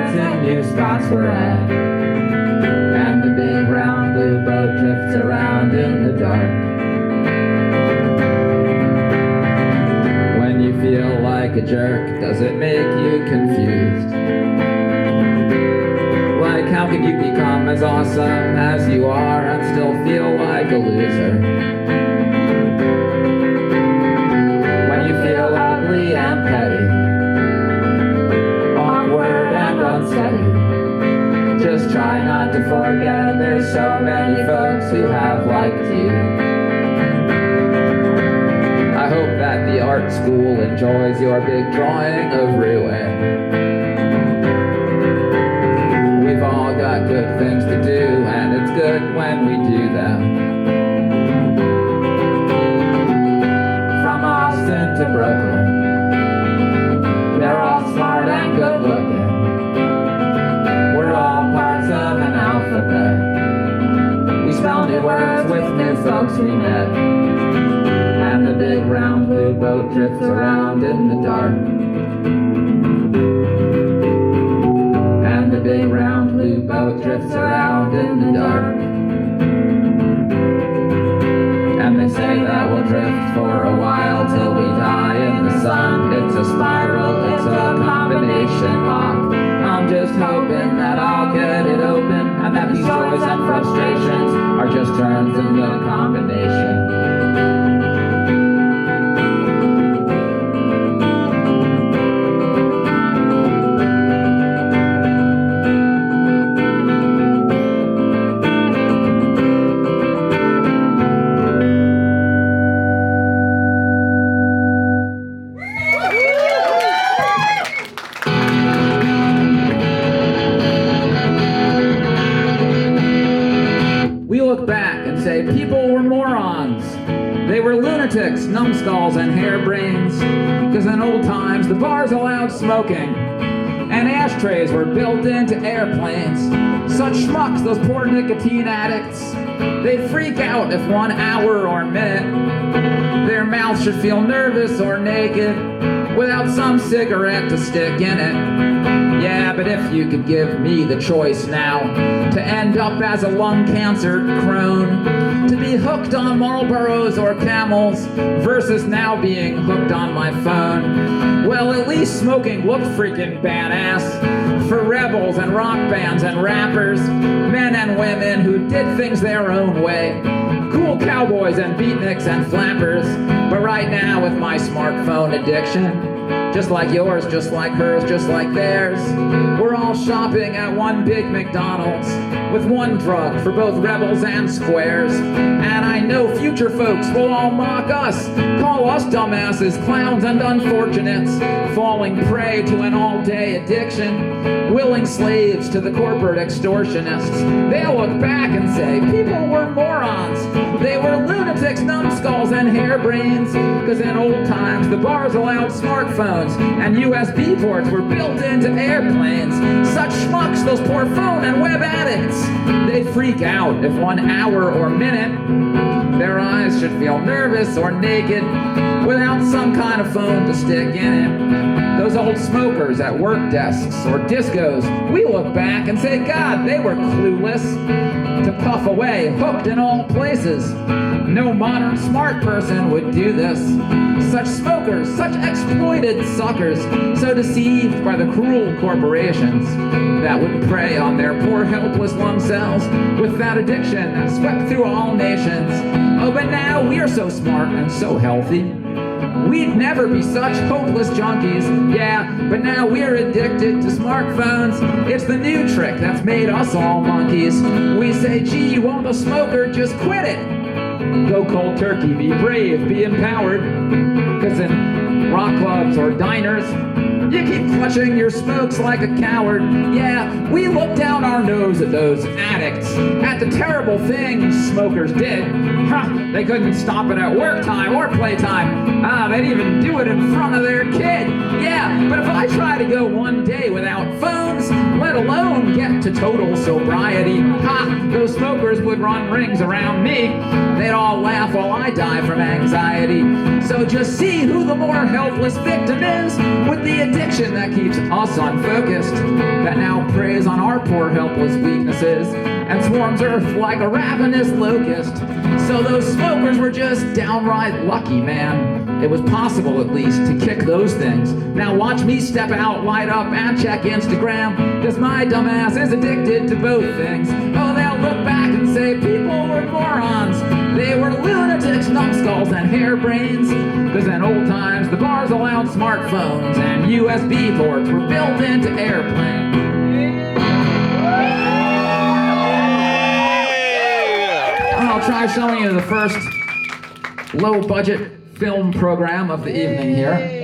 kids in new spots we're at. And the big round blue boat drifts around in the dark. When you feel like a jerk, does it make you confused? Like, how can you become as awesome as you are and still feel like a loser? When you feel ugly and petty, awkward and unsteady, just try not to forget there's so many folks who have liked you. I hope that the art school enjoys your big drawing of ruin. We've all got good things to do, and it's good when we do them. From Austin to Brooklyn, they're all smart and good looking. We're all parts of an alphabet. We spell new words with new folks we met. And the big round blue boat drifts around in the dark. And the big round blue boat drifts around in the dark. And they say that we'll drift for a while till we die in the sun. It's a spiral, it's a combination lock. I'm just hoping that I'll get it open, and that these joys and frustrations are just turns in the combination. People were morons. They were lunatics, numbskulls, and harebrains. Because in old times, the bars allowed smoking, and ashtrays were built into airplanes. Such schmucks, those poor nicotine addicts. They'd freak out if 1 hour or minute their mouth should feel nervous or naked without some cigarette to stick in it. Yeah, but if you could give me the choice now to end up as a lung cancer crone, to be hooked on Marlboros or Camels versus now being hooked on my phone, well, at least smoking looked freaking badass for rebels and rock bands and rappers, men and women who did things their own way, cool cowboys and beatniks and flappers. But right now with my smartphone addiction, just like yours, just like hers, just like theirs, we're all shopping at one big McDonald's with one drug for both rebels and squares. And I know future folks will all mock us, call us dumbasses, clowns, and unfortunates, falling prey to an all-day addiction, willing slaves to the corporate extortionists. They'll look back and say, people were morons. They were lunatics, numbskulls, and harebrains. Because in old times, the bars allowed smartphones, and USB ports were built into airplanes. Such schmucks, those poor phone and web addicts. They'd freak out if 1 hour or minute their eyes should feel nervous or naked without some kind of phone to stick in it. Those old smokers at work desks or discos, we look back and say, God, they were clueless to puff away, hooked in all places. No modern smart person would do this. Such smokers, such exploited suckers, so deceived by the cruel corporations that would prey on their poor helpless lung cells with that addiction that swept through all nations. Oh, but now we're so smart and so healthy, we'd never be such hopeless junkies. Yeah, but now we're addicted to smartphones. It's the new trick that's made us all monkeys. We say, gee, you want a smoker? Just quit it. Go cold turkey, be brave, be empowered. Because in rock clubs or diners, you keep clutching your smokes like a coward. Yeah, we look down our nose at those addicts, at the terrible things smokers did. They couldn't stop it at work time or playtime. They'd even do it in front of their kid. Yeah, but if I try to go one day without phones, let let alone get to total sobriety. Ha! Those smokers would run rings around me. They'd all laugh while I die from anxiety. So just see who the more helpless victim is, with the addiction that keeps us unfocused, that now preys on our poor helpless weaknesses and swarms Earth like a ravenous locust. So those smokers were just downright lucky, man. It was possible, at least, to kick those things. Now watch me step out, light up, and check Instagram, cause my dumbass is addicted to both things. Oh, they'll look back and say people were morons. They were lunatics, numbskulls, and harebrains. Cause in old times, the bars allowed smartphones, and USB ports were built into airplanes. I'll try showing you the first low-budget film program of the evening here.